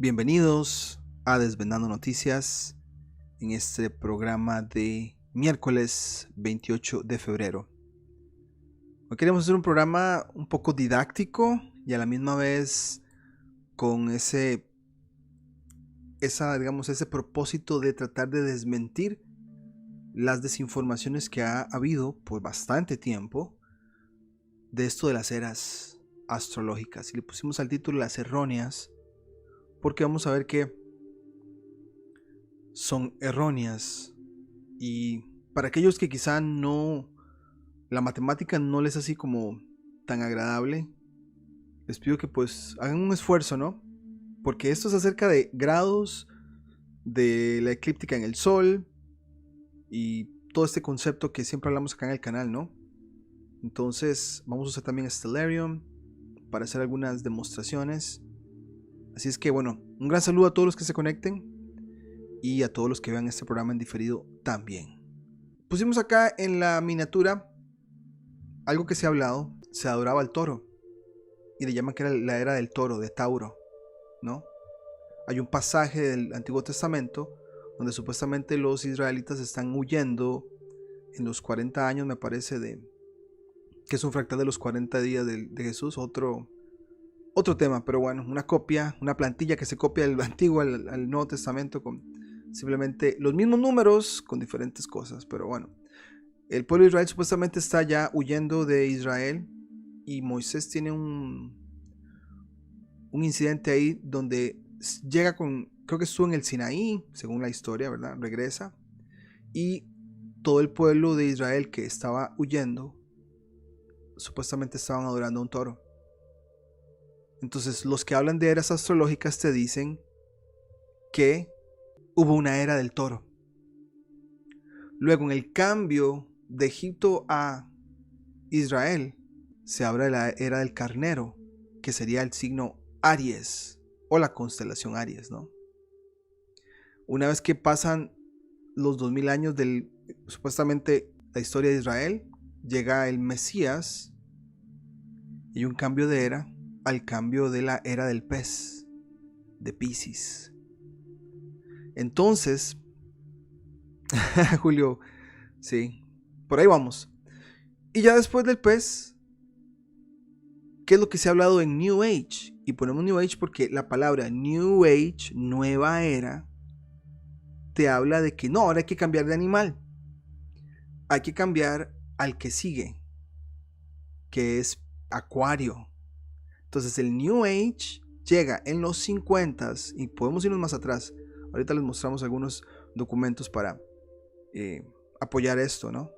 Bienvenidos a Desvendando Noticias en este programa de miércoles 28 de febrero. Hoy queremos hacer un programa un poco didáctico y a la misma vez con ese propósito de tratar de desmentir las desinformaciones que ha habido por bastante tiempo de esto de las eras astrológicas. Y le pusimos al título Las erróneas, porque vamos a ver que son erróneas. Y para aquellos que quizá la matemática no les es así como tan agradable, les pido que pues hagan un esfuerzo, ¿no? Porque esto es acerca de grados de la eclíptica en el Sol y todo este concepto que siempre hablamos acá en el canal, ¿no? Entonces vamos a usar también Stellarium para hacer algunas demostraciones. Así es que bueno, un gran saludo a todos los que se conecten y a todos los que vean este programa en diferido también. Pusimos acá en la miniatura algo que se ha hablado. Se adoraba al toro y le llaman que era la era del toro, de Tauro, ¿no? Hay un pasaje del Antiguo Testamento donde supuestamente los israelitas están huyendo en los 40 años, me parece, que es un fractal de los 40 días de Jesús, otro tema, pero bueno, una plantilla que se copia del Antiguo al Nuevo Testamento con simplemente los mismos números con diferentes cosas. Pero bueno, el pueblo de Israel supuestamente está ya huyendo de Israel y Moisés tiene un incidente ahí donde llega creo que estuvo en el Sinaí, según la historia, ¿verdad? Regresa y todo el pueblo de Israel que estaba huyendo supuestamente estaban adorando a un toro. Entonces los que hablan de eras astrológicas te dicen que hubo una era del toro. Luego en el cambio de Egipto a Israel se habla de la era del carnero, que sería el signo Aries o la constelación Aries, ¿no? Una vez que pasan los 2000 años supuestamente la historia de Israel, llega el Mesías y un cambio de era al cambio de la era del pez, de Piscis. Entonces, Julio, sí, por ahí vamos. Y ya después del pez, ¿qué es lo que se ha hablado en New Age? Y ponemos New Age porque la palabra New Age, nueva era, te habla de que no, ahora hay que cambiar de animal. Hay que cambiar al que sigue, que es Acuario. Entonces el New Age llega en los 50s y podemos irnos más atrás. Ahorita les mostramos algunos documentos para apoyar esto, ¿no?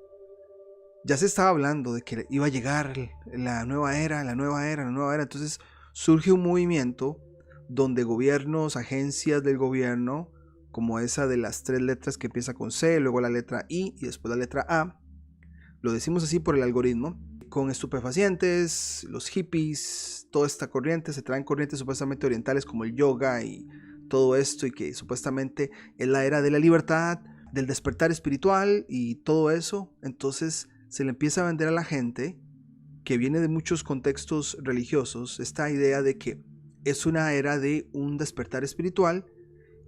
Ya se estaba hablando de que iba a llegar la nueva era. Entonces surge un movimiento donde gobiernos, agencias del gobierno, como esa de las 3 letras que empieza con C, luego la letra I y después la letra A, lo decimos así por el algoritmo, con estupefacientes, los hippies, toda esta corriente, se traen corrientes supuestamente orientales como el yoga y todo esto, y que supuestamente es la era de la libertad, del despertar espiritual y todo eso. Entonces se le empieza a vender a la gente que viene de muchos contextos religiosos esta idea de que es una era de un despertar espiritual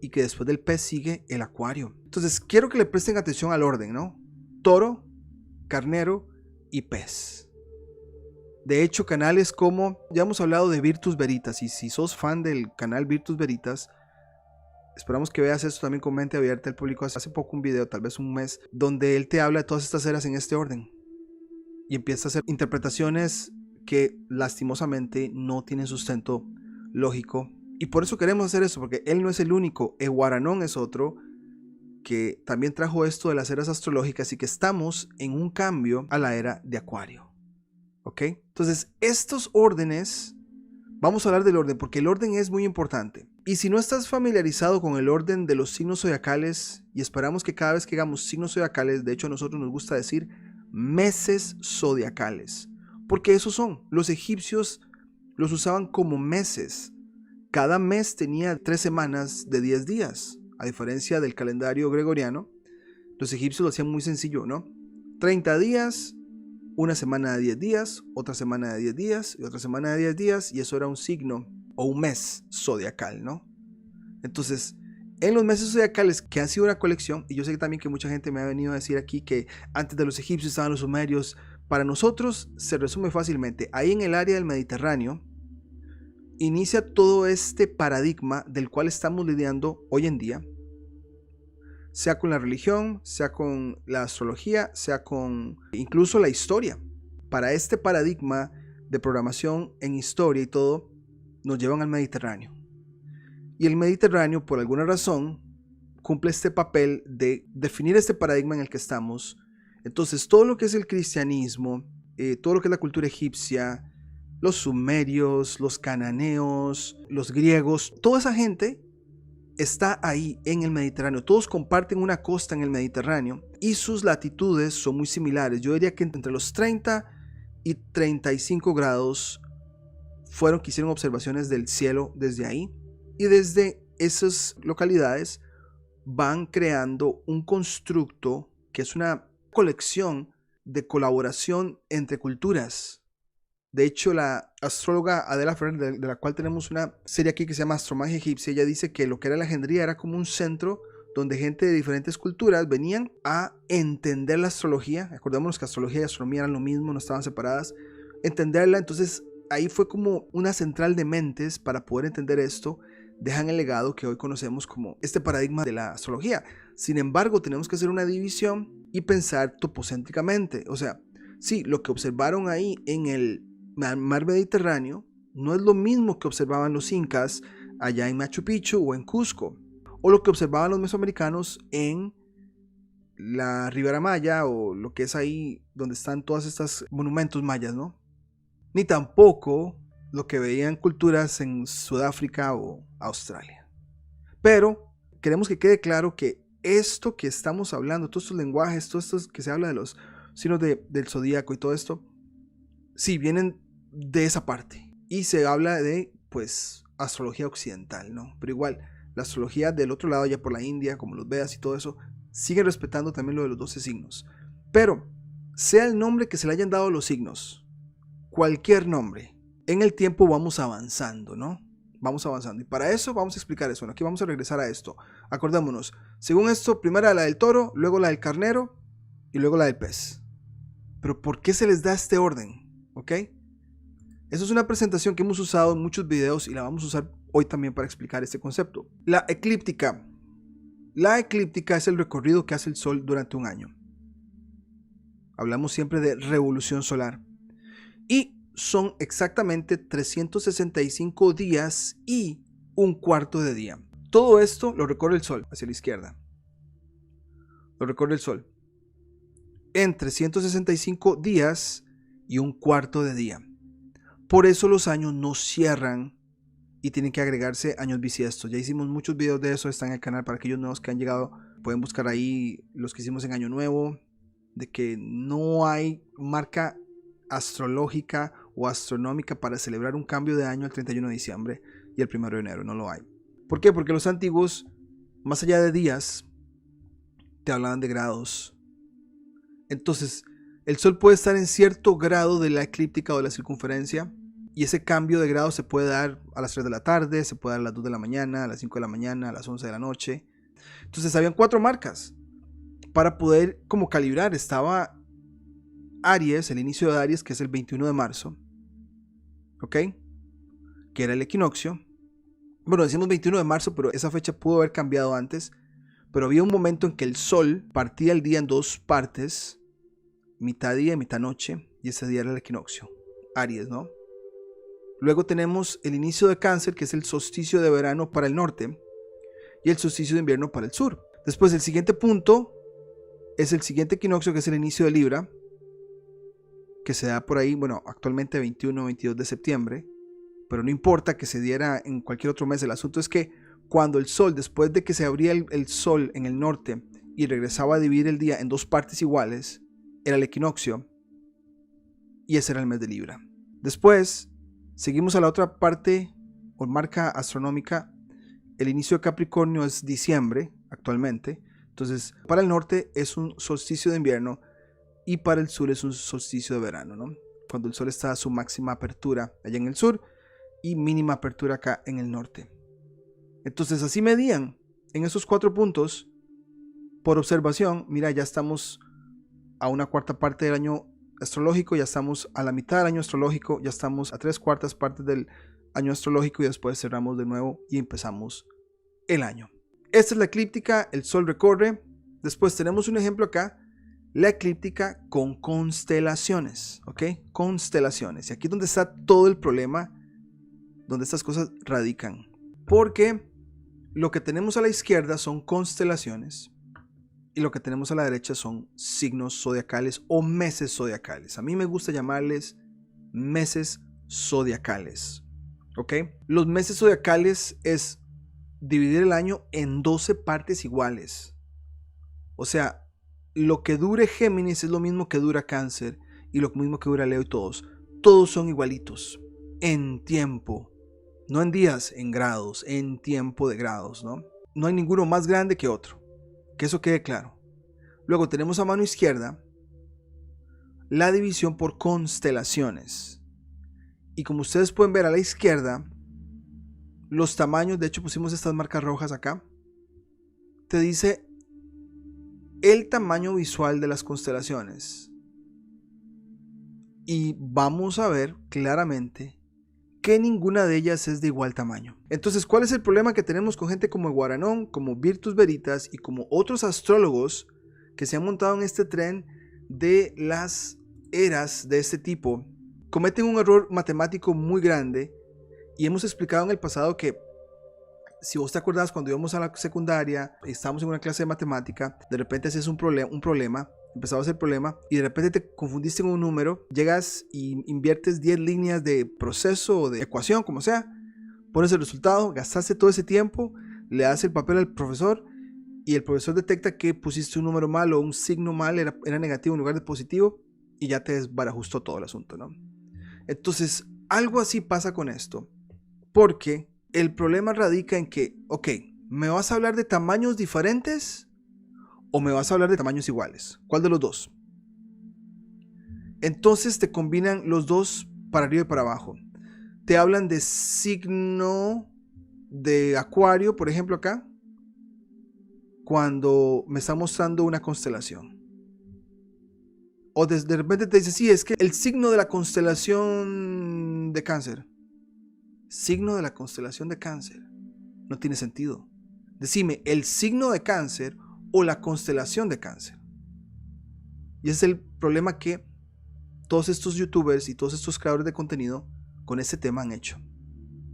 y que después del pez sigue el acuario. Entonces quiero que le presten atención al orden, ¿no? Toro, carnero y pez. De hecho, canales como, ya hemos hablado de Virtus Veritas, y si sos fan del canal Virtus Veritas, esperamos que veas esto también con mente abierta. El público hace poco un video, tal vez un mes, donde él te habla de todas estas eras en este orden y empieza a hacer interpretaciones que lastimosamente no tienen sustento lógico, y por eso queremos hacer eso, porque él no es el único. Eguaranón es otro que también trajo esto de las eras astrológicas y que estamos en un cambio a la era de Acuario. ¿Ok? Entonces, estos órdenes, vamos a hablar del orden porque el orden es muy importante. Y si no estás familiarizado con el orden de los signos zodiacales, y esperamos que cada vez que hagamos signos zodiacales, de hecho a nosotros nos gusta decir meses zodiacales, porque esos son, los egipcios los usaban como meses. Cada mes tenía 3 semanas de 10 días, a diferencia del calendario gregoriano. Los egipcios lo hacían muy sencillo, ¿no? 30 días, una semana de 10 días, otra semana de 10 días y otra semana de 10 días, y eso era un signo o un mes zodiacal, ¿no? Entonces, en los meses zodiacales, que han sido una colección, y yo sé también que mucha gente me ha venido a decir aquí que antes de los egipcios estaban los sumerios, para nosotros se resume fácilmente. Ahí en el área del Mediterráneo inicia todo este paradigma del cual estamos lidiando hoy en día, sea con la religión, sea con la astrología, sea con incluso la historia. Para este paradigma de programación en historia y todo, nos llevan al Mediterráneo. Y el Mediterráneo, por alguna razón, cumple este papel de definir este paradigma en el que estamos. Entonces, todo lo que es el cristianismo, todo lo que es la cultura egipcia, los sumerios, los cananeos, los griegos, toda esa gente está ahí en el Mediterráneo. Todos comparten una costa en el Mediterráneo y sus latitudes son muy similares. Yo diría que entre los 30 y 35 grados fueron que hicieron observaciones del cielo desde ahí. Y desde esas localidades van creando un constructo que es una colección de colaboración entre culturas. De hecho, la astróloga Adela Ferrer, de la cual tenemos una serie aquí que se llama Astromagia Egipcia, ella dice que lo que era Alejandría era como un centro donde gente de diferentes culturas venían a entender la astrología. Acordémonos que astrología y astronomía eran lo mismo, no estaban separadas. Entenderla, entonces ahí fue como una central de mentes para poder entender esto. Dejan el legado que hoy conocemos como este paradigma de la astrología. Sin embargo, tenemos que hacer una división y pensar topocéntricamente. O sea, sí, lo que observaron ahí en el mar Mediterráneo no es lo mismo que observaban los incas allá en Machu Picchu o en Cusco, o lo que observaban los mesoamericanos en la Ribera Maya, o lo que es ahí donde están todos estos monumentos mayas, ¿no? Ni tampoco lo que veían culturas en Sudáfrica o Australia. Pero queremos que quede claro que esto que estamos hablando, todos estos lenguajes, todo esto que se habla de los signos del zodíaco y todo esto, sí, vienen de esa parte. Y se habla de, pues, astrología occidental, ¿no? Pero igual, la astrología del otro lado, ya por la India, como los Vedas y todo eso, sigue respetando también lo de los 12 signos. Pero, sea el nombre que se le hayan dado a los signos, cualquier nombre, en el tiempo vamos avanzando, ¿no? Vamos avanzando. Y para eso vamos a explicar eso. Aquí vamos a regresar a esto. Acordémonos. Según esto, primero la del toro, luego la del carnero y luego la del pez. Pero ¿por qué se les da este orden? ¿Ok? Eso es una presentación que hemos usado en muchos videos y la vamos a usar hoy también para explicar este concepto. La eclíptica. La eclíptica es el recorrido que hace el Sol durante un año. Hablamos siempre de revolución solar. Y son exactamente 365 días y un cuarto de día. Todo esto lo recorre el Sol hacia la izquierda. Lo recorre el Sol en 365 días y un cuarto de día. Por eso los años no cierran y tienen que agregarse años bisiestos. Ya hicimos muchos videos de eso, están en el canal para aquellos nuevos que han llegado. Pueden buscar ahí los que hicimos en Año Nuevo, de que no hay marca astrológica o astronómica para celebrar un cambio de año el 31 de diciembre y el 1 de enero, no lo hay. ¿Por qué? Porque los antiguos, más allá de días, te hablaban de grados. Entonces, el Sol puede estar en cierto grado de la eclíptica o de la circunferencia, y ese cambio de grado se puede dar a las 3 de la tarde, se puede dar a las 2 de la mañana, a las 5 de la mañana, a las 11 de la noche. Entonces, habían 4 marcas para poder como calibrar. Estaba Aries, el inicio de Aries, que es el 21 de marzo, ¿ok? Que era el equinoccio. Bueno, decimos 21 de marzo, pero esa fecha pudo haber cambiado antes. Pero había un momento en que el Sol partía el día en dos partes, mitad día y mitad noche, y ese día era el equinoccio, Aries, ¿no? Luego tenemos el inicio de Cáncer, que es el solsticio de verano para el norte, y el solsticio de invierno para el sur. Después el siguiente punto es el siguiente equinoccio, que es el inicio de Libra, que se da por ahí, bueno, actualmente 21 o 22 de septiembre, pero no importa que se diera en cualquier otro mes. El asunto es que cuando el Sol, después de que se abría el Sol en el norte y regresaba a dividir el día en dos partes iguales, era el equinoccio, y ese era el mes de Libra. Después seguimos a la otra parte o marca astronómica. El inicio de Capricornio es diciembre actualmente. Entonces, para el norte es un solsticio de invierno y para el sur es un solsticio de verano, ¿no? Cuando el Sol está a su máxima apertura allá en el sur y mínima apertura acá en el norte. Entonces así medían en esos 4 puntos por observación. Mira, ya estamos a una cuarta parte del año astrológico, ya estamos a la mitad del año astrológico, ya estamos a 3/4 partes del año astrológico y después cerramos de nuevo y empezamos el año. Esta es la eclíptica, el sol recorre. Después tenemos un ejemplo acá, la eclíptica con constelaciones, ¿ok? Constelaciones. Y aquí es donde está todo el problema, donde estas cosas radican. Porque lo que tenemos a la izquierda son constelaciones y lo que tenemos a la derecha son signos zodiacales o meses zodiacales. A mí me gusta llamarles meses zodiacales, ¿ok? Los meses zodiacales es dividir el año en 12 partes iguales. O sea, lo que dure Géminis es lo mismo que dura Cáncer y lo mismo que dura Leo y todos. Todos son igualitos en tiempo, no en días, en grados, en tiempo de grados, ¿no? No hay ninguno más grande que otro, que eso quede claro. Luego tenemos a mano izquierda la división por constelaciones. Y como ustedes pueden ver a la izquierda, los tamaños, de hecho pusimos estas marcas rojas acá, te dice el tamaño visual de las constelaciones. Y vamos a ver claramente que ninguna de ellas es de igual tamaño. Entonces, ¿cuál es el problema que tenemos con gente como Guaranón, como Virtus Veritas y como otros astrólogos que se han montado en este tren de las eras de este tipo? Cometen un error matemático muy grande y hemos explicado en el pasado que si vos te acordás, cuando íbamos a la secundaria, estábamos en una clase de matemática, de repente haces un problema, empezabas el problema y de repente te confundiste en un número, llegas y inviertes 10 líneas de proceso o de ecuación, como sea, pones el resultado, gastaste todo ese tiempo, le das el papel al profesor y el profesor detecta que pusiste un número mal o un signo mal, era negativo en lugar de positivo y ya te desbarajustó todo el asunto, ¿no? Entonces, algo así pasa con esto, porque el problema radica en que, ok, ¿me vas a hablar de tamaños diferentes o me vas a hablar de tamaños iguales? ¿Cuál de los dos? Entonces te combinan los dos para arriba y para abajo. Te hablan de signo de Acuario, por ejemplo acá, cuando me está mostrando una constelación. O de repente te dice, sí, es que el signo de la constelación de Cáncer. Signo de la constelación de Cáncer. No tiene sentido. Decime, el signo de Cáncer o la constelación de Cáncer. Y ese es el problema que todos estos youtubers y todos estos creadores de contenido con este tema han hecho.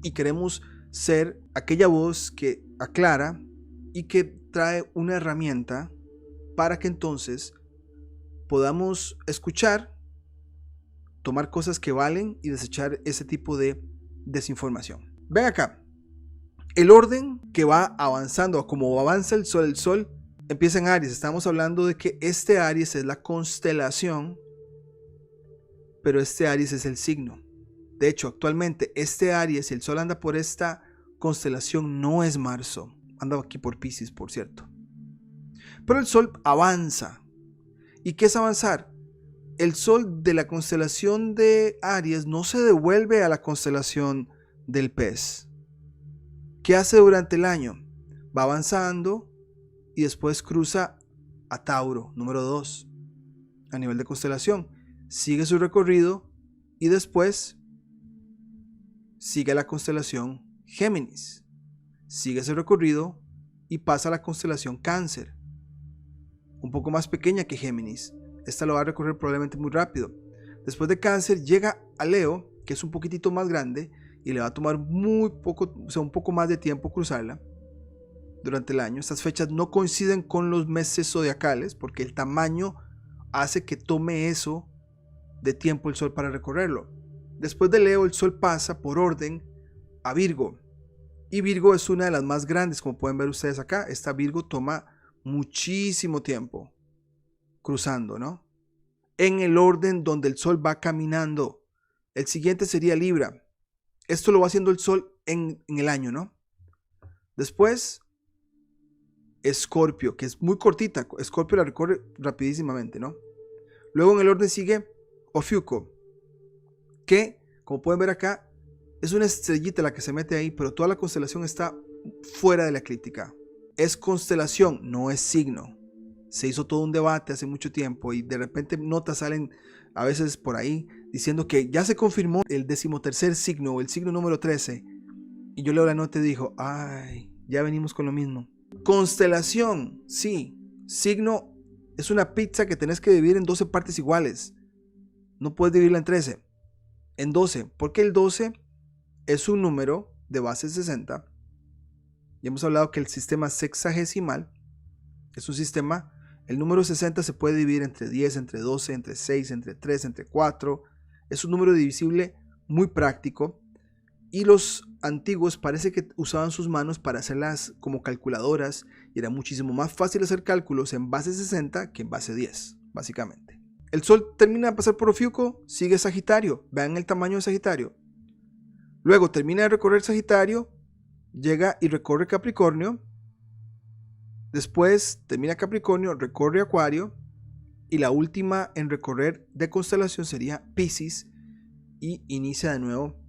Y queremos ser aquella voz que aclara y que trae una herramienta para que entonces podamos escuchar, tomar cosas que valen y desechar ese tipo de desinformación. Ven acá, el orden que va avanzando, como avanza el sol empieza en Aries. Estamos hablando de que este Aries es la constelación, pero este Aries es el signo. De hecho, actualmente este Aries, si el sol anda por esta constelación, no es Marzo, anda aquí por Piscis, por cierto. Pero el sol avanza. ¿Y qué es avanzar? El sol de la constelación de Aries no se devuelve a la constelación del Pez. ¿Qué hace durante el año? Va avanzando y después cruza a Tauro, número 2, a nivel de constelación. Sigue su recorrido y después sigue la constelación Géminis. Sigue su recorrido y pasa a la constelación Cáncer, un poco más pequeña que Géminis. Esta lo va a recorrer probablemente muy rápido. Después de Cáncer llega a Leo, que es un poquitito más grande y le va a tomar muy poco, o sea, un poco más de tiempo cruzarla durante el año. Estas fechas no coinciden con los meses zodiacales porque el tamaño hace que tome eso de tiempo el sol para recorrerlo. Después de Leo, el sol pasa por orden a Virgo. Y Virgo es una de las más grandes, como pueden ver ustedes acá. Esta Virgo toma muchísimo tiempo cruzando, ¿no? En el orden donde el sol va caminando. El siguiente sería Libra. Esto lo va haciendo el sol en el año, ¿no? Después, Escorpio, que es muy cortita. Escorpio la recorre rapidísimamente, ¿no? Luego en el orden sigue Ofiuco, que, como pueden ver acá, es una estrellita la que se mete ahí, pero toda la constelación está fuera de la eclíptica. Es constelación, no es signo. Se hizo todo un debate hace mucho tiempo y de repente notas salen a veces por ahí diciendo que ya se confirmó el 13º signo, el signo número 13. Y yo leo la nota y digo, ay, ya venimos con lo mismo. Constelación, sí. Signo es una pizza que tenés que dividir en 12 partes iguales. No puedes dividirla en 13, en 12. Porque el 12 es un número de base 60. Ya hemos hablado que el sistema sexagesimal es un sistema. El número 60 se puede dividir entre 10, entre 12, entre 6, entre 3, entre 4. Es un número divisible muy práctico. Y los antiguos parece que usaban sus manos para hacerlas como calculadoras. Y era muchísimo más fácil hacer cálculos en base 60 que en base 10, básicamente. El Sol termina de pasar por Ofiuco, sigue Sagitario. Vean el tamaño de Sagitario. Luego termina de recorrer Sagitario, llega y recorre Capricornio. Después termina Capricornio, recorre Acuario. Y la última en recorrer de constelación sería Piscis. Y inicia de nuevo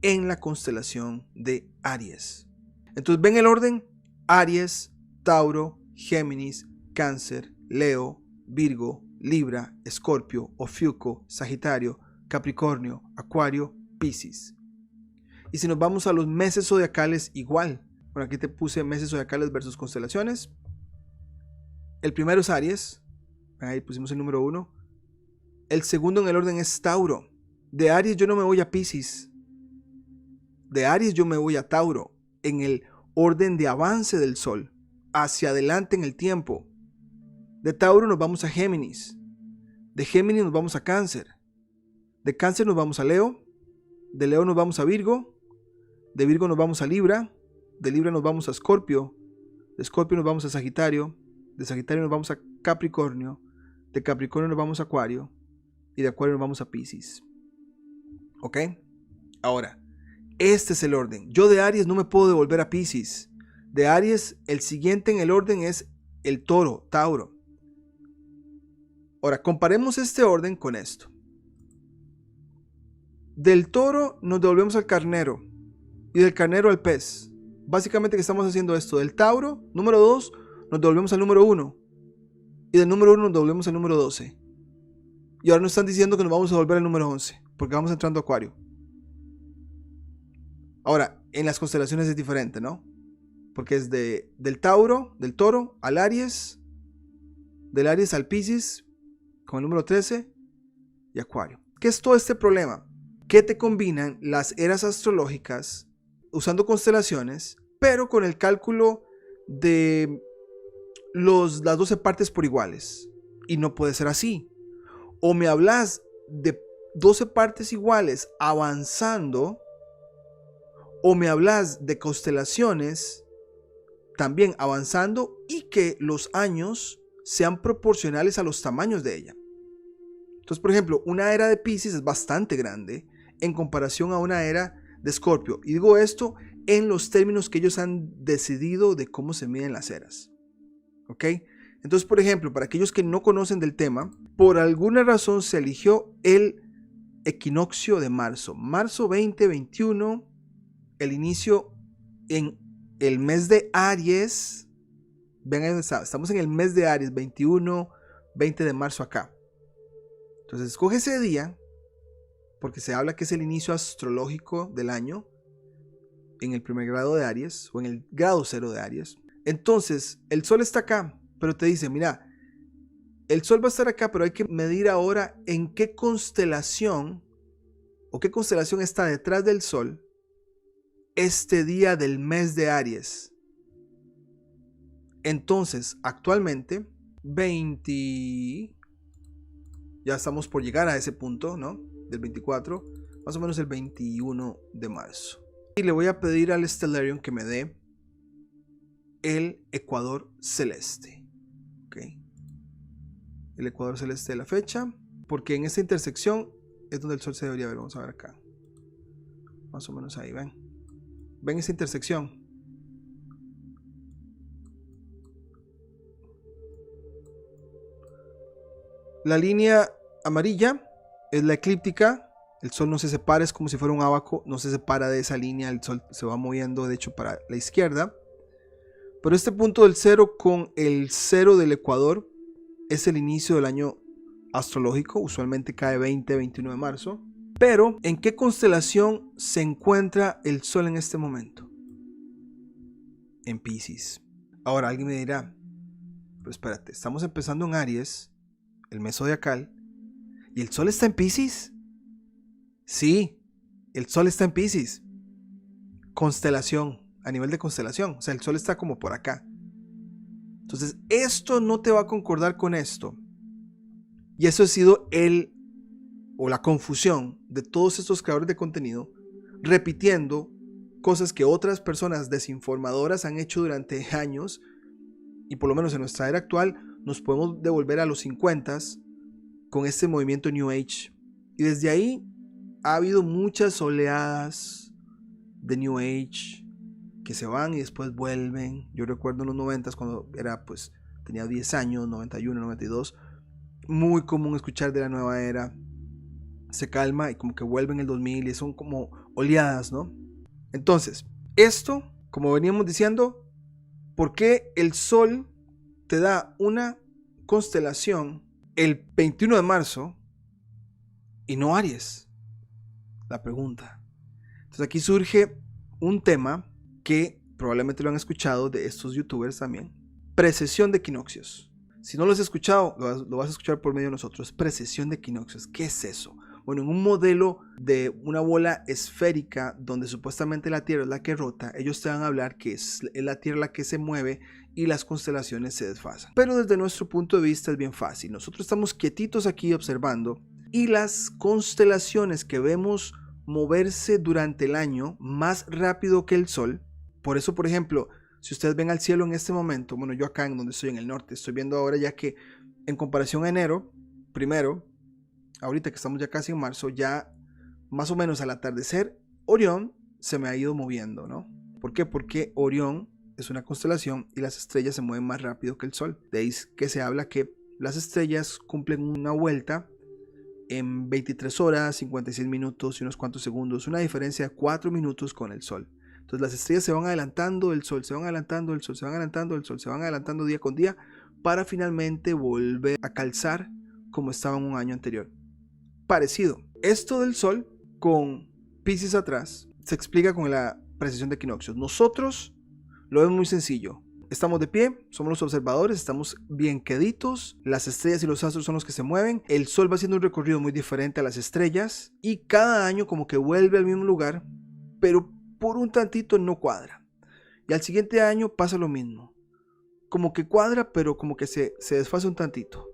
en la constelación de Aries. Entonces ven el orden: Aries, Tauro, Géminis, Cáncer, Leo, Virgo, Libra, Escorpio, Ofiuco, Sagitario, Capricornio, Acuario, Piscis. Y si nos vamos a los meses zodiacales, igual. Bueno, aquí te puse meses zodiacales versus constelaciones. El primero es Aries. Ahí pusimos el número 1. El segundo en el orden es Tauro. De Aries yo no me voy a Piscis. De Aries yo me voy a Tauro. En el orden de avance del Sol. Hacia adelante en el tiempo. De Tauro nos vamos a Géminis. De Géminis nos vamos a Cáncer. De Cáncer nos vamos a Leo. De Leo nos vamos a Virgo. De Virgo nos vamos a Libra. De Libra nos vamos a Escorpio. De Escorpio nos vamos a Sagitario. De Sagitario nos vamos a Capricornio. De Capricornio nos vamos a Acuario. Y de Acuario nos vamos a Piscis. ¿Ok? Ahora, este es el orden. Yo de Aries no me puedo devolver a Piscis. De Aries, el siguiente en el orden es el Toro, Tauro. Ahora, comparemos este orden con esto. Del Toro nos devolvemos al Carnero. Y del Carnero al Pez. Básicamente que estamos haciendo esto. Del Tauro, número 2, nos devolvemos al número 1. Y del número 1 nos devolvemos al número 12. Y ahora nos están diciendo que nos vamos a devolver al número 11. Porque vamos entrando a Acuario. Ahora, en las constelaciones es diferente, ¿no? Porque es del Tauro, del Toro, al Aries. Del Aries al Piscis, con el número 13. Y Acuario. ¿Qué es todo este problema? Que te combinan las eras astrológicas usando constelaciones, pero con el cálculo de las 12 partes por iguales. Y no puede ser así. O me hablas de 12 partes iguales avanzando, o me hablas de constelaciones también avanzando y que los años sean proporcionales a los tamaños de ella. Entonces, por ejemplo, una era de Piscis es bastante grande en comparación a una era de Escorpio. Y digo esto en los términos que ellos han decidido de cómo se miden las eras. ¿Ok? Entonces, por ejemplo, para aquellos que no conocen del tema, por alguna razón se eligió el equinoccio de marzo. Marzo 2021, el inicio en el mes de Aries. Ven ahí donde está. Estamos en el mes de Aries, 21, 20 de marzo acá. Entonces, escoge ese día, porque se habla que es el inicio astrológico del año, en el primer grado de Aries, o en el grado 0 de Aries. Entonces, el Sol está acá, pero te dice, mira, el Sol va a estar acá, pero hay que medir ahora en qué constelación, o qué constelación está detrás del Sol, este día del mes de Aries. Entonces, actualmente, ya estamos por llegar a ese punto, ¿no? Del 24, más o menos el 21 de marzo. Y le voy a pedir al Stellarium que me dé el ecuador celeste. ¿Ok? El ecuador celeste de la fecha, porque en esta intersección es donde el Sol se debería ver. Vamos a ver acá. Más o menos ahí, ven. Ven esa intersección. La línea amarilla es la eclíptica. El Sol no se separa, es como si fuera un ábaco. No se separa de esa línea. El Sol se va moviendo, de hecho, para la izquierda. Pero este punto del 0 con el 0 del Ecuador es el inicio del año astrológico, usualmente cae 20-21 de marzo. Pero, ¿en qué constelación se encuentra el Sol en este momento? En Piscis. Ahora alguien me dirá, pero espérate, estamos empezando en Aries, el mes zodiacal, ¿y el Sol está en Piscis? Sí, el Sol está en Piscis. Constelación, a nivel de constelación, o sea, el Sol está como por acá. Entonces, esto no te va a concordar con esto. Y eso ha sido la confusión de todos estos creadores de contenido, repitiendo cosas que otras personas desinformadoras han hecho durante años, y por lo menos en nuestra era actual nos podemos devolver a los 50s con este movimiento New Age. Y desde ahí ha habido muchas oleadas de New Age que se van y después vuelven. Yo recuerdo en los 90s cuando tenía 10 años, 91, 92, muy común escuchar de la nueva era. Se calma y como que vuelve en el 2000 y son como oleadas, ¿no? Entonces, esto, como veníamos diciendo, ¿por qué el Sol te da una constelación el 21 de marzo y no Aries? La pregunta. Entonces aquí surge un tema que probablemente lo han escuchado de estos youtubers también. Precesión de equinoccios. Si no lo has escuchado, lo vas a escuchar por medio de nosotros. Precesión de equinoccios. ¿Qué es eso? Bueno, en un modelo de una bola esférica donde supuestamente la Tierra es la que rota, ellos te van a hablar que es la Tierra la que se mueve y las constelaciones se desfasan. Pero desde nuestro punto de vista es bien fácil. Nosotros estamos quietitos aquí observando y las constelaciones que vemos moverse durante el año más rápido que el Sol. Por eso, por ejemplo, si ustedes ven al cielo en este momento, bueno, yo acá en donde estoy en el norte, estoy viendo ahora ya que en comparación a enero, primero, ahorita que estamos ya casi en marzo, ya más o menos al atardecer, Orión se me ha ido moviendo, ¿no? ¿Por qué? Porque Orión es una constelación y las estrellas se mueven más rápido que el Sol. De ahí que se habla que las estrellas cumplen una vuelta en 23 horas, 56 minutos y unos cuantos segundos, una diferencia de 4 minutos con el Sol. Entonces las estrellas se van adelantando, el Sol se van adelantando, el Sol se van adelantando, el Sol se van adelantando día con día para finalmente volver a calzar como estaba en un año anterior. Parecido. Esto del Sol con Piscis atrás se explica con la precesión de equinoccios. Nosotros lo vemos muy sencillo. Estamos de pie, somos los observadores, estamos bien queditos, las estrellas y los astros son los que se mueven, el Sol va haciendo un recorrido muy diferente a las estrellas y cada año como que vuelve al mismo lugar, pero por un tantito no cuadra. Y al siguiente año pasa lo mismo. Como que cuadra, pero como que se desfasa un tantito.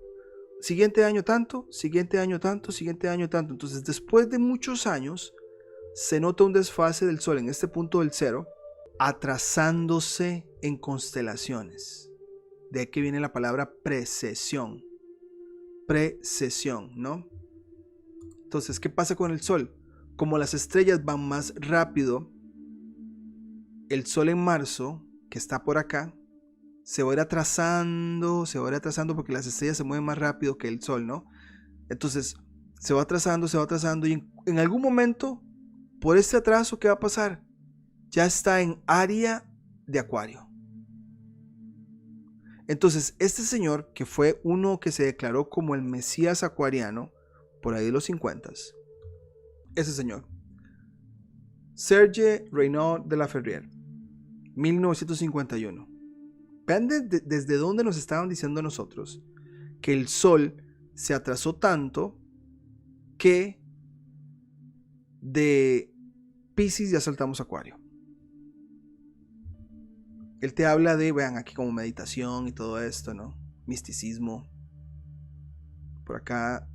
Siguiente año tanto, siguiente año tanto, siguiente año tanto. Entonces, después de muchos años, se nota un desfase del Sol en este punto del 0, atrasándose en constelaciones. De ahí que viene la palabra precesión. Precesión, ¿no? Entonces, ¿qué pasa con el Sol? Como las estrellas van más rápido, el Sol en marzo, que está por acá, se va a ir atrasando porque las estrellas se mueven más rápido que el Sol, ¿no? Entonces, se va atrasando y en algún momento, por este atraso, ¿qué va a pasar? Ya está en área de Acuario. Entonces, este señor, que fue uno que se declaró como el Mesías acuariano, por ahí de los 50s, ese señor, Serge Reynaud de la Ferrière, 1951. Vean desde dónde nos estaban diciendo a nosotros que el Sol se atrasó tanto que de Piscis ya saltamos a Acuario. Él te habla de, vean aquí como meditación y todo esto, ¿no? Misticismo. Por acá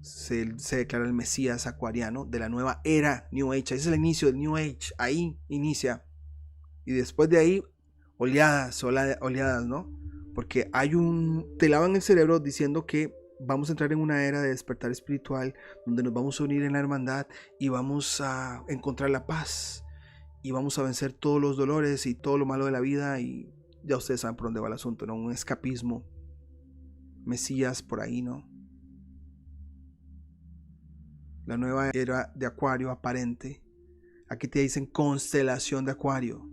se declara el Mesías acuariano de la nueva era New Age. Ahí es el inicio del New Age. Ahí inicia. Y después de ahí, oleadas, ¿no? Porque te lavan el cerebro diciendo que vamos a entrar en una era de despertar espiritual donde nos vamos a unir en la hermandad y vamos a encontrar la paz y vamos a vencer todos los dolores y todo lo malo de la vida, y ya ustedes saben por dónde va el asunto, ¿no? Un escapismo, Mesías por ahí, ¿no? La nueva era de Acuario aparente. Aquí te dicen constelación de Acuario,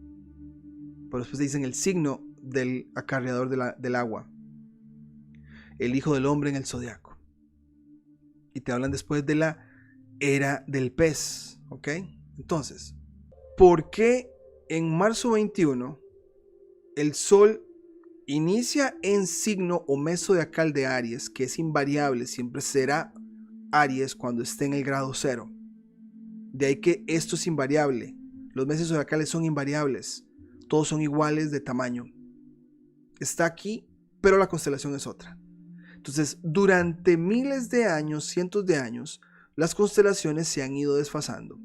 pero después te dicen el signo del acarreador del agua, el hijo del hombre en el zodiaco. Y te hablan después de la era del pez, ¿ok? Entonces, ¿por qué en marzo 21 el sol inicia en signo o mes zodiacal de Aries, que es invariable, siempre será Aries cuando esté en el grado 0? De ahí que esto es invariable. Los meses zodiacales son invariables. Todos son iguales de tamaño. Está aquí, pero la constelación es otra. Entonces, durante miles de años, cientos de años, las constelaciones se han ido desfasando.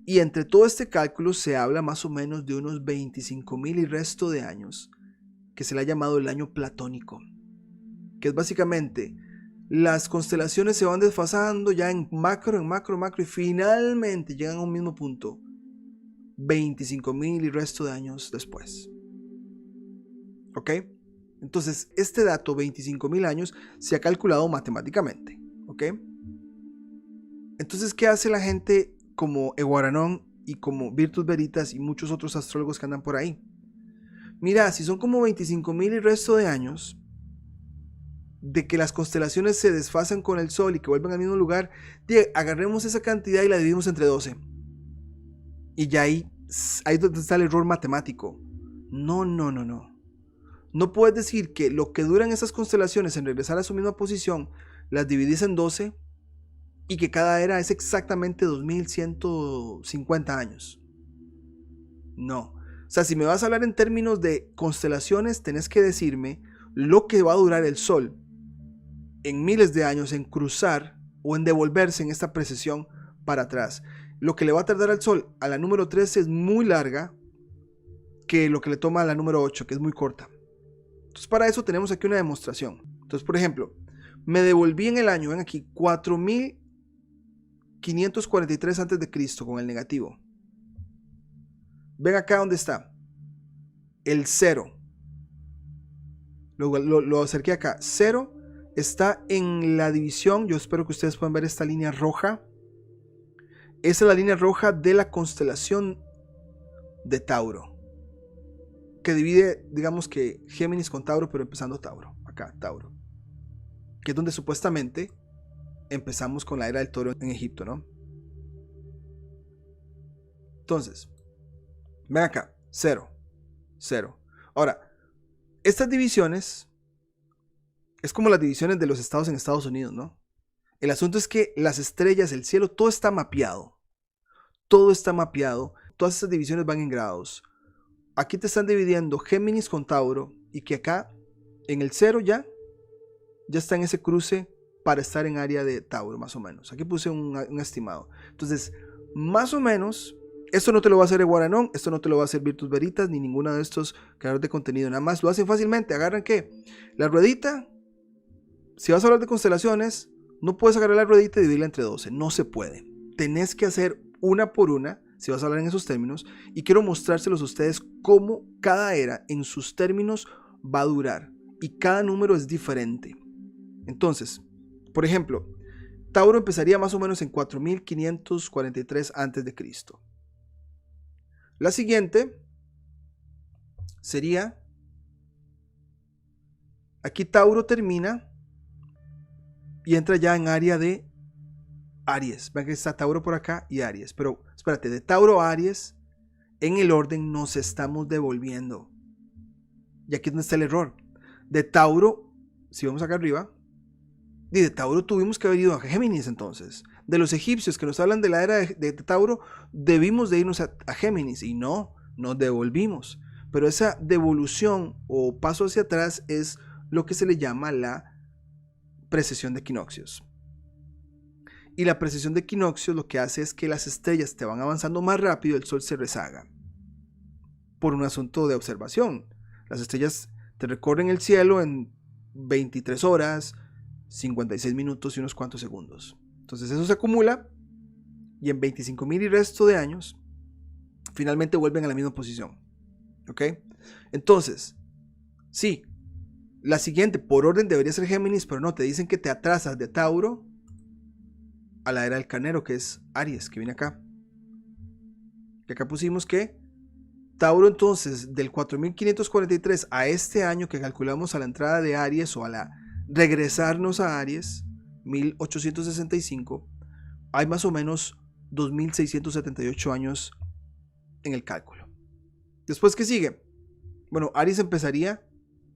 Y entre todo este cálculo se habla más o menos de unos 25.000 y resto de años, que se le ha llamado el año platónico, que es básicamente las constelaciones se van desfasando ya en macro, y finalmente llegan a un mismo punto 25.000 y resto de años después. ¿Ok? Entonces, este dato, 25.000 años, se ha calculado matemáticamente. ¿Ok? Entonces, ¿qué hace la gente como Eguaranón y como Virtus Veritas y muchos otros astrólogos que andan por ahí? Mira, si son como 25.000 y resto de años de que las constelaciones se desfasan con el sol y que vuelven al mismo lugar, agarremos esa cantidad y la dividimos entre 12. Y ya ahí donde está el error matemático. No. No puedes decir que lo que duran esas constelaciones en regresar a su misma posición, las dividís en 12 y que cada era es exactamente 2150 años. No. O sea, si me vas a hablar en términos de constelaciones, tenés que decirme lo que va a durar el sol en miles de años en cruzar o en devolverse en esta precesión para atrás. Lo que le va a tardar al sol a la número 13 es muy larga que lo que le toma a la número 8, que es muy corta. Entonces, para eso tenemos aquí una demostración. Entonces, por ejemplo, me devolví en el año, ven aquí, 4543 a.C. con el negativo. Ven acá donde está el 0. Lo acerqué acá. 0 está en la división. Yo espero que ustedes puedan ver esta línea roja. Esa es la línea roja de la constelación de Tauro, que divide, digamos que Géminis con Tauro, pero empezando Tauro. Acá, Tauro. Que es donde supuestamente empezamos con la era del toro en Egipto, ¿no? Entonces, ven acá, 0, 0. Ahora, estas divisiones es como las divisiones de los estados en Estados Unidos, ¿no? El asunto es que las estrellas, el cielo, todo está mapeado. Todo está mapeado. Todas estas divisiones van en grados. Aquí te están dividiendo Géminis con Tauro y que acá en el 0 ya está en ese cruce para estar en área de Tauro, más o menos. Aquí puse un estimado. Entonces, más o menos, esto no te lo va a hacer Eguaranón, esto no te lo va a hacer Virtus Veritas, ni ninguno de estos creadores de contenido. Nada más lo hacen fácilmente. Agarran ¿qué? La ruedita. Si vas a hablar de constelaciones, no puedes agarrar la ruedita y dividirla entre 12. No se puede. Tenés que hacer una por una, si vas a hablar en esos términos, y quiero mostrárselos a ustedes cómo cada era en sus términos va a durar. Y cada número es diferente. Entonces, por ejemplo, Tauro empezaría más o menos en 4543 a.C. La siguiente sería, aquí Tauro termina y entra ya en área de Aries. Ven que está Tauro por acá y Aries. Pero espérate, de Tauro a Aries, en el orden nos estamos devolviendo. Y aquí es donde está el error. De Tauro, si vamos acá arriba, y de Tauro tuvimos que haber ido a Géminis entonces. De los egipcios que nos hablan de la era de Tauro, debimos de irnos a Géminis. Y no, nos devolvimos. Pero esa devolución o paso hacia atrás es lo que se le llama la precesión de equinoccios. Y la precesión de equinoccios lo que hace es que las estrellas te van avanzando más rápido, el sol se rezaga. Por un asunto de observación. Las estrellas te recorren el cielo en 23 horas, 56 minutos y unos cuantos segundos. Entonces eso se acumula y en 25.000 y resto de años finalmente vuelven a la misma posición. ¿Ok? Entonces, sí, la siguiente por orden debería ser Géminis, pero no, te dicen que te atrasas de Tauro a la era del carnero, que es Aries, que viene acá. Que acá pusimos que Tauro entonces del 4543 a este año que calculamos a la entrada de Aries o a la regresarnos a Aries, 1865, hay más o menos 2678 años en el cálculo. Después, ¿qué sigue? Bueno, Aries empezaría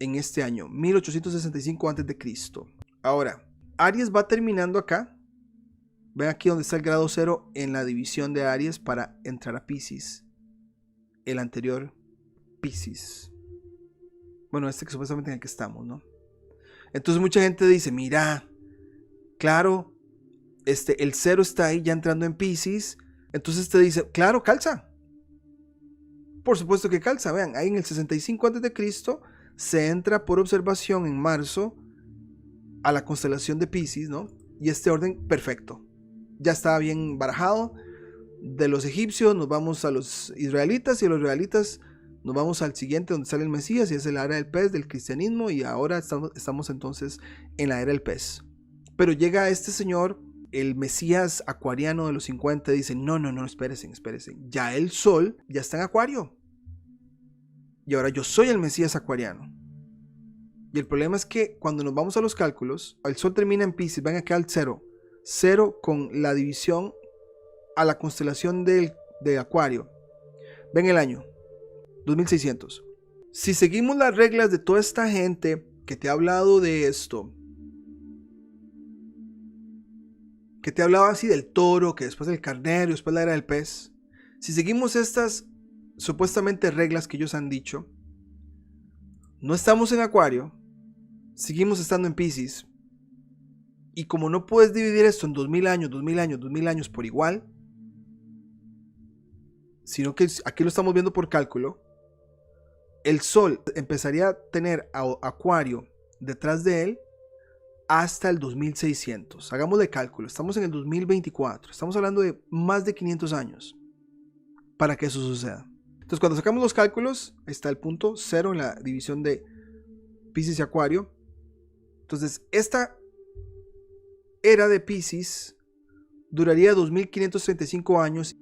en este año, 1865 a.C. Ahora, Aries va terminando acá. Ven aquí donde está el grado 0 en la división de Aries para entrar a Piscis. El anterior Piscis. Bueno, este que supuestamente en el que estamos, ¿no? Entonces mucha gente dice, mira, claro, el 0 está ahí ya entrando en Piscis. Entonces te dice, claro, calza. Por supuesto que calza. Vean, ahí en el 65 a.C. se entra por observación en marzo a la constelación de Piscis, ¿no? Y este orden perfecto. Ya estaba bien barajado. De los egipcios nos vamos a los israelitas y de los israelitas nos vamos al siguiente donde sale el Mesías y es la era del pez del cristianismo y ahora estamos entonces en la era del pez. Pero llega este señor, el Mesías acuariano de los 50, y dice, no, espérense. Ya el sol ya está en Acuario. Y ahora yo soy el Mesías acuariano. Y el problema es que cuando nos vamos a los cálculos, el sol termina en Piscis, ven acá al 0. 0 con la división a la constelación de Acuario. Ven el año, 2600. Si seguimos las reglas de toda esta gente que te ha hablado de esto, que te hablaba así del toro, que después del carnero, después la era del pez, si seguimos estas supuestamente reglas que ellos han dicho, no estamos en Acuario, seguimos estando en Piscis, y como no puedes dividir esto en 2000 años por igual, sino que aquí lo estamos viendo por cálculo, el sol empezaría a tener a Acuario detrás de él hasta el 2600. Hagamos de cálculo, estamos en el 2024, estamos hablando de más de 500 años para que eso suceda. Entonces cuando sacamos los cálculos, ahí está el punto 0 en la división de Piscis y Acuario. Entonces esta era de Piscis duraría 2535 años.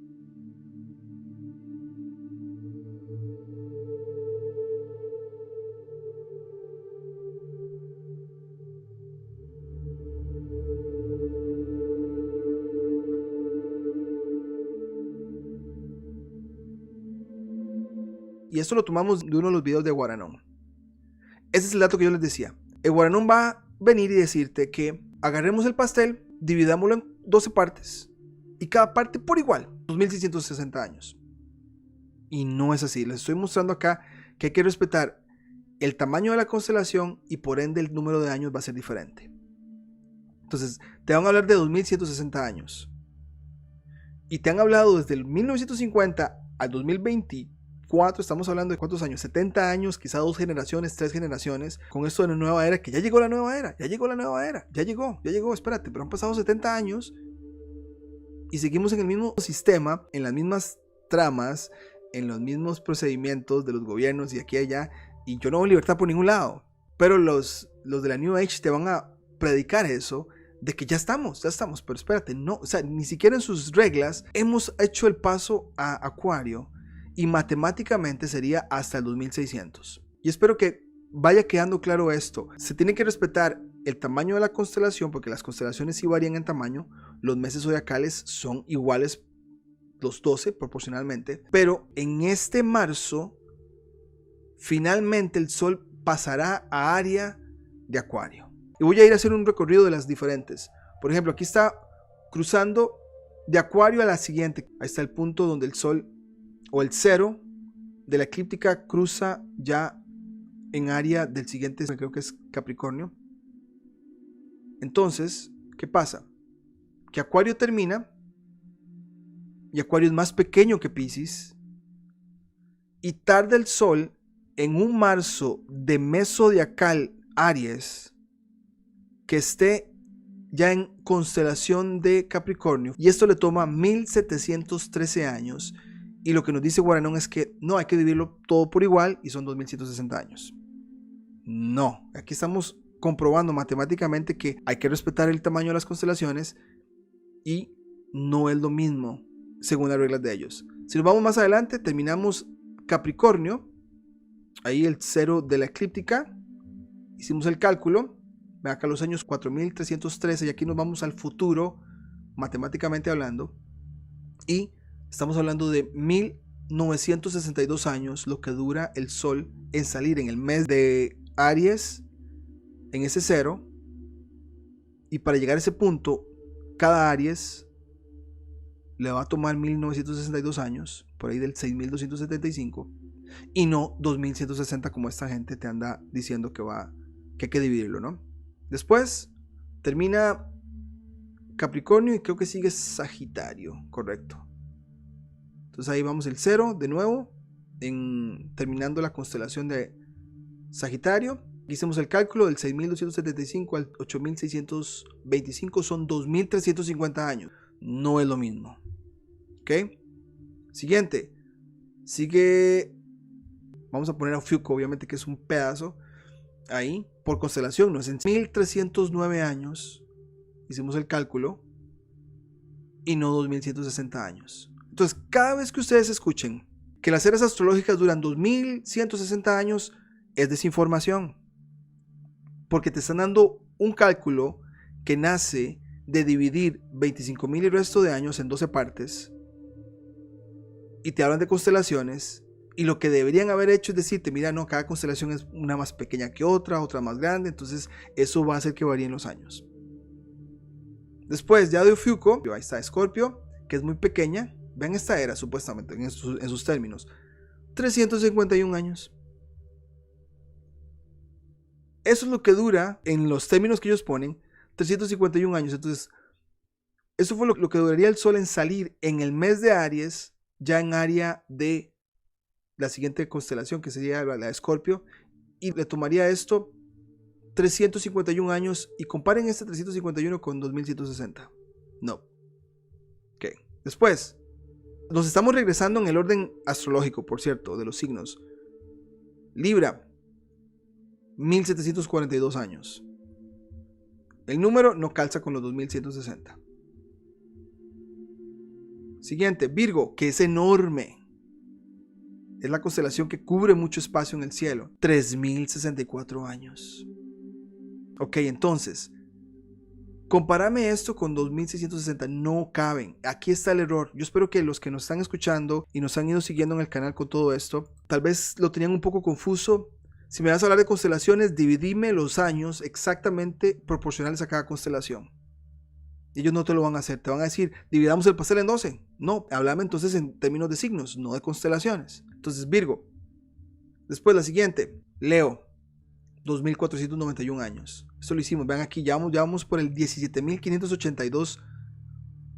Y esto lo tomamos de uno de los videos de Guaranón. Ese es el dato que yo les decía. El Guaranón va a venir y decirte que agarremos el pastel, dividámoslo en 12 partes y cada parte por igual, 2660 años. Y no es así. Les estoy mostrando acá que hay que respetar el tamaño de la constelación y por ende el número de años va a ser diferente. Entonces, te van a hablar de 2160 años. Y te han hablado desde el 1950 al 2024, estamos hablando de cuántos años, 70 años, quizá 2 generaciones, 3 generaciones, con esto de la nueva era, que ya llegó la nueva era, ya llegó, espérate, pero han pasado 70 años y seguimos en el mismo sistema, en las mismas tramas, en los mismos procedimientos de los gobiernos y aquí y allá, y yo no veo libertad por ningún lado, pero los de la New Age te van a predicar eso, de que ya estamos, pero espérate, no, o sea, ni siquiera en sus reglas hemos hecho el paso a Acuario. Y matemáticamente sería hasta el 2600. Y espero que vaya quedando claro esto. Se tiene que respetar el tamaño de la constelación, porque las constelaciones sí varían en tamaño. Los meses zodiacales son iguales, los 12 proporcionalmente. Pero en este marzo, finalmente el sol pasará a área de Acuario. Y voy a ir a hacer un recorrido de las diferentes. Por ejemplo, aquí está cruzando de Acuario a la siguiente. Ahí está el punto donde el sol o el 0 de la eclíptica cruza ya en área del siguiente, creo que es Capricornio. Entonces, ¿qué pasa? Que Acuario termina y Acuario es más pequeño que Piscis y tarda el sol en un marzo de mes zodiacal Aries que esté ya en constelación de Capricornio, y esto le toma 1713 años. Y lo que nos dice Guaranón es que no, hay que dividirlo todo por igual y son 2160 años. No, aquí estamos comprobando matemáticamente que hay que respetar el tamaño de las constelaciones y no es lo mismo según las reglas de ellos. Si nos vamos más adelante, terminamos Capricornio, ahí el 0 de la eclíptica, hicimos el cálculo, ven acá los años 4313 y aquí nos vamos al futuro, matemáticamente hablando, y estamos hablando de 1962 años, lo que dura el Sol en salir en el mes de Aries, en ese 0, y para llegar a ese punto, cada Aries le va a tomar 1962 años, por ahí del 6275, y no 2160 como esta gente te anda diciendo que hay que dividirlo, ¿no? Después termina Capricornio y creo que sigue Sagitario, correcto. Entonces ahí vamos el 0 de nuevo, terminando la constelación de Sagitario. Hicimos el cálculo del 6275 al 8625, son 2350 años. No es lo mismo. ¿Ok? Siguiente. Sigue. Vamos a poner a Ofiuco, obviamente que es un pedazo. Ahí, por constelación, no es en 1309 años. Hicimos el cálculo. Y no 2160 años. Entonces, cada vez que ustedes escuchen que las eras astrológicas duran 2160 años, es desinformación. Porque te están dando un cálculo que nace de dividir 25.000 y resto de años en 12 partes. Y te hablan de constelaciones. Y lo que deberían haber hecho es decirte, mira, no, cada constelación es una más pequeña que otra más grande. Entonces, eso va a hacer que varíen los años. Después, ya de Ofiuco, ahí está Escorpio, que es muy pequeña. Vean esta era, supuestamente, en sus términos. 351 años. Eso es lo que dura, en los términos que ellos ponen, 351 años. Entonces, eso fue lo que duraría el Sol en salir en el mes de Aries, ya en área de la siguiente constelación, que sería la de Escorpio. Y le tomaría esto 351 años. Y comparen este 351 con 2160. No. Ok. Después. Nos estamos regresando en el orden astrológico, por cierto, de los signos. Libra, 1742 años. El número no calza con los 2160. Siguiente, Virgo, que es enorme. Es la constelación que cubre mucho espacio en el cielo. 3064 años. Ok, entonces, compárame esto con 2660, no caben. Aquí está el error. Yo espero que los que nos están escuchando y nos han ido siguiendo en el canal con todo esto, tal vez lo tenían un poco confuso. Si me vas a hablar de constelaciones, dividime los años exactamente proporcionales a cada constelación. Ellos no te lo van a hacer. Te van a decir, dividamos el pastel en 12. No, háblame entonces en términos de signos, no de constelaciones. Entonces, Virgo. Después la siguiente, Leo. 2.491 años. Esto lo hicimos, vean aquí, ya vamos por el 17.582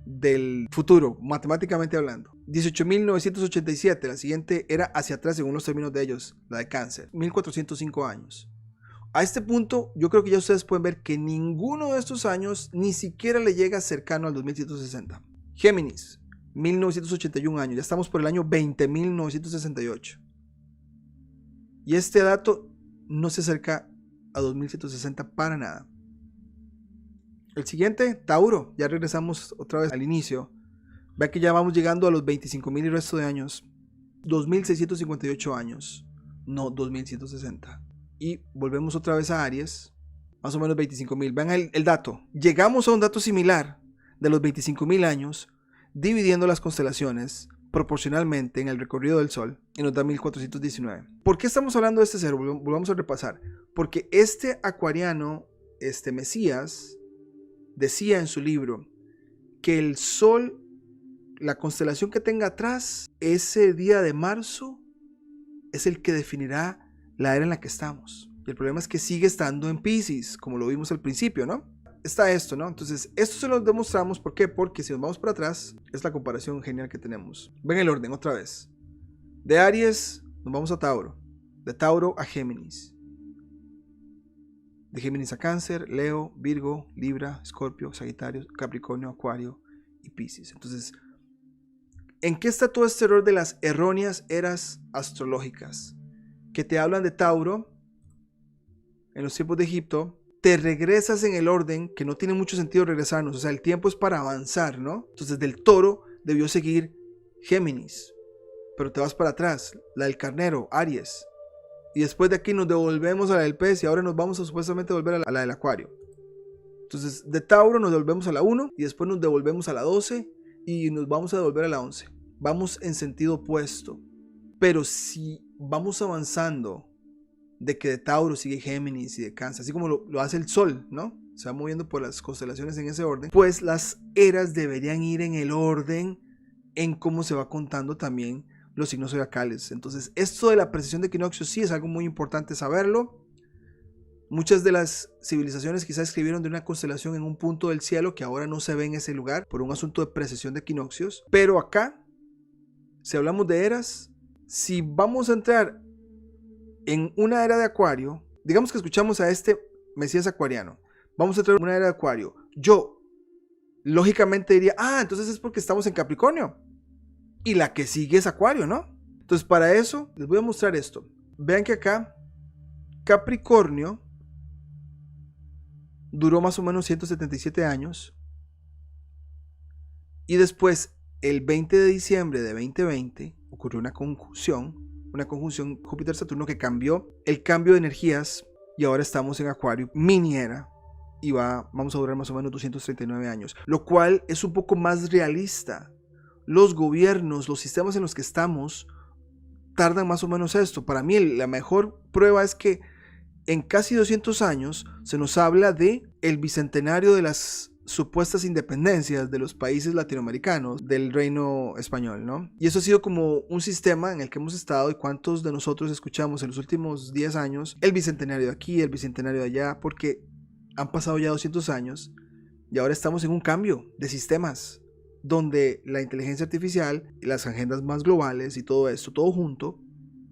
del futuro, matemáticamente hablando. 18.987, la siguiente era hacia atrás según los términos de ellos, la de Cáncer. 1.405 años. A este punto, yo creo que ya ustedes pueden ver que ninguno de estos años ni siquiera le llega cercano al 2160. Géminis, 1.981 años, ya estamos por el año 20.968. Y este dato no se acerca a 2160 para nada. El siguiente, Tauro. Ya regresamos otra vez al inicio. Vean que ya vamos llegando a los 25.000 y resto de años. 2.658 años. No 2.160. Y volvemos otra vez a Aries. Más o menos 25.000. Vean el dato. Llegamos a un dato similar de los 25.000 años, dividiendo las constelaciones proporcionalmente en el recorrido del Sol, y nos da 1419. ¿Por qué estamos hablando de este cero? Volvamos a repasar. Porque este acuariano, Mesías, decía en su libro que el Sol, la constelación que tenga atrás, ese día de marzo, es el que definirá la era en la que estamos. Y el problema es que sigue estando en Piscis, como lo vimos al principio, ¿no? Está esto, ¿no? Entonces, esto se lo demostramos. ¿Por qué? Porque si nos vamos para atrás, es la comparación genial que tenemos. Ven el orden otra vez. De Aries, nos vamos a Tauro. De Tauro a Géminis. De Géminis a Cáncer, Leo, Virgo, Libra, Escorpio, Sagitario, Capricornio, Acuario y Piscis. Entonces, ¿en qué está todo este error de las erróneas eras astrológicas? Que te hablan de Tauro en los tiempos de Egipto. Te regresas en el orden que no tiene mucho sentido regresarnos. O sea, el tiempo es para avanzar, ¿no? Entonces, del Toro debió seguir Géminis. pero te vas para atrás, la del carnero, Aries. Y después de aquí nos devolvemos a la del pez y ahora nos vamos a supuestamente volver a la del acuario. Entonces de Tauro nos devolvemos a la 1 y después nos devolvemos a la 12 y nos vamos a devolver a la 11. Vamos en sentido opuesto. Pero si vamos avanzando de que de Tauro sigue Géminis y de Cáncer, así como lo hace el Sol, ¿no? Se va moviendo por las constelaciones en ese orden, pues las eras deberían ir en el orden en cómo se va contando también los signos zodiacales. Entonces, esto de la precesión de equinoccios sí es algo muy importante saberlo. Muchas de las civilizaciones quizás escribieron de una constelación en un punto del cielo que ahora no se ve en ese lugar por un asunto de precesión de equinoccios. Pero acá, si hablamos de eras, si vamos a entrar en una era de Acuario, digamos que escuchamos a este Mesías acuariano, vamos a entrar en una era de Acuario, yo lógicamente diría, entonces es porque estamos en Capricornio y la que sigue es Acuario, ¿no? Entonces para eso les voy a mostrar esto. Vean que acá Capricornio duró más o menos 177 años y después el 20 de diciembre de 2020 ocurrió una conjunción Júpiter-Saturno que cambió el cambio de energías y ahora estamos en Acuario, mini era, y vamos a durar más o menos 239 años, lo cual es un poco más realista. Los gobiernos, los sistemas en los que estamos tardan más o menos esto. Para mí la mejor prueba es que en casi 200 años se nos habla de el bicentenario de las supuestas independencias de los países latinoamericanos del reino español, ¿no? Y eso ha sido como un sistema en el que hemos estado, y cuántos de nosotros escuchamos en los últimos 10 años el bicentenario de aquí, el bicentenario de allá, porque han pasado ya 200 años y ahora estamos en un cambio de sistemas donde la inteligencia artificial, las agendas más globales y todo esto, todo junto,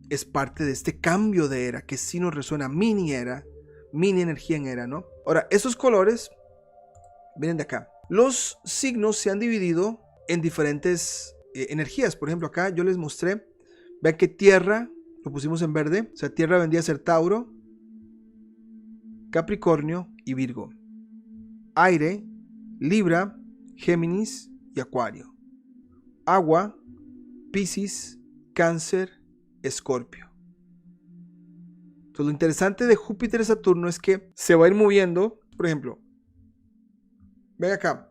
es parte de este cambio de era que sí nos resuena mini era, mini energía en era, ¿no? Ahora, estos colores vienen de acá. Los signos se han dividido en diferentes energías. Por ejemplo, acá yo les mostré, vean que tierra, lo pusimos en verde, o sea, tierra vendría a ser Tauro, Capricornio y Virgo. Aire, Libra, Géminis y Acuario. Agua, Piscis, Cáncer, Escorpio. Entonces, lo interesante de Júpiter y Saturno es que se va a ir moviendo. Por ejemplo, ven acá.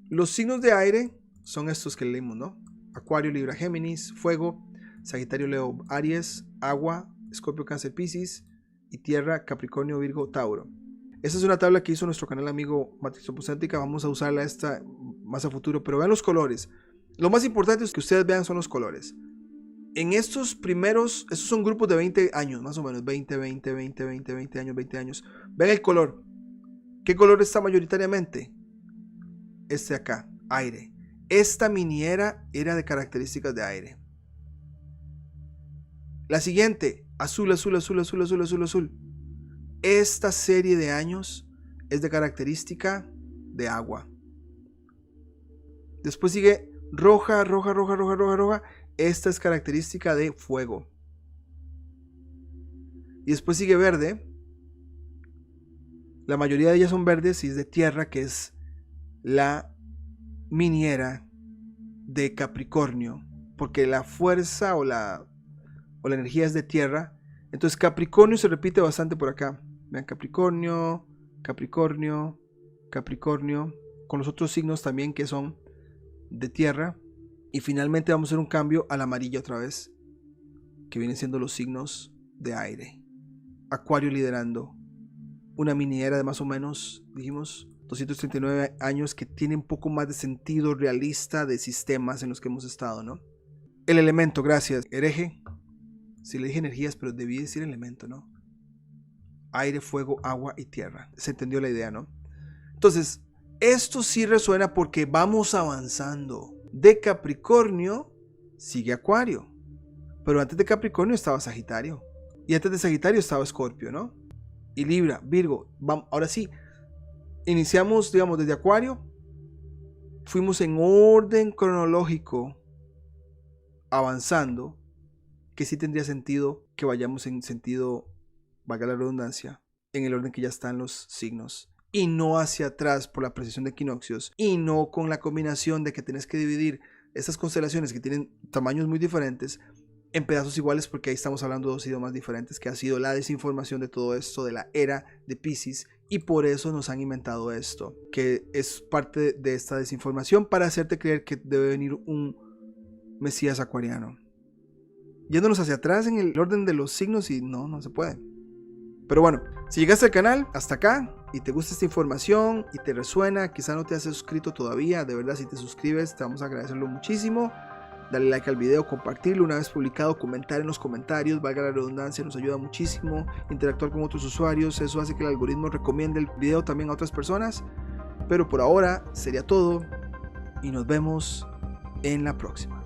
Los signos de aire son estos que leímos, ¿no? Acuario, Libra, Géminis, Fuego, Sagitario, Leo, Aries, Agua, Escorpio, Cáncer, Piscis y Tierra, Capricornio, Virgo, Tauro. Esta es una tabla que hizo nuestro canal amigo Matriz Opocéntrica. Vamos a usarla esta más a futuro, pero vean los colores. Lo más importante es que ustedes vean son los colores. En estos primeros, estos son grupos de 20 años, más o menos, 20 años. Vean el color. ¿Qué color está mayoritariamente? Este de acá, aire. Esta mini era de características de aire. La siguiente, azul. Esta serie de años es de característica de agua. Después sigue roja. Esta es característica de fuego. Y después sigue verde. La mayoría de ellas son verdes y es de tierra, que es la miniera de Capricornio. Porque la fuerza o la energía es de tierra. Entonces Capricornio se repite bastante por acá. Vean, Capricornio. Con los otros signos también que son de tierra. Y finalmente vamos a hacer un cambio al amarillo otra vez, que vienen siendo los signos de aire. Acuario liderando una mini era de más o menos, dijimos, 239 años, que tiene un poco más de sentido realista de sistemas en los que hemos estado, ¿no? El elemento, gracias. Hereje. Si le dije energías, pero debí decir elemento, ¿no? Aire, fuego, agua y tierra. Se entendió la idea, ¿no? Entonces, esto sí resuena porque vamos avanzando. De Capricornio sigue Acuario, pero antes de Capricornio estaba Sagitario, y antes de Sagitario estaba Escorpio, ¿no? Y Libra, Virgo. Vamos, ahora sí, iniciamos, digamos, desde Acuario, fuimos en orden cronológico avanzando, que sí tendría sentido que vayamos en sentido, valga la redundancia, en el orden que ya están los signos, y no hacia atrás por la precesión de equinoccios, y no con la combinación de que tenés que dividir estas constelaciones que tienen tamaños muy diferentes en pedazos iguales, porque ahí estamos hablando de 2 idiomas diferentes, que ha sido la desinformación de todo esto, de la era de Piscis, y por eso nos han inventado esto, que es parte de esta desinformación para hacerte creer que debe venir un Mesías acuariano. Yéndonos hacia atrás en el orden de los signos, y no se puede. Pero bueno, si llegaste al canal hasta acá y te gusta esta información y te resuena, quizá no te has suscrito todavía, de verdad si te suscribes te vamos a agradecerlo muchísimo. Dale like al video, compartirlo una vez publicado, comentar en los comentarios, valga la redundancia, nos ayuda muchísimo. Interactuar con otros usuarios, eso hace que el algoritmo recomiende el video también a otras personas. Pero por ahora sería todo y nos vemos en la próxima.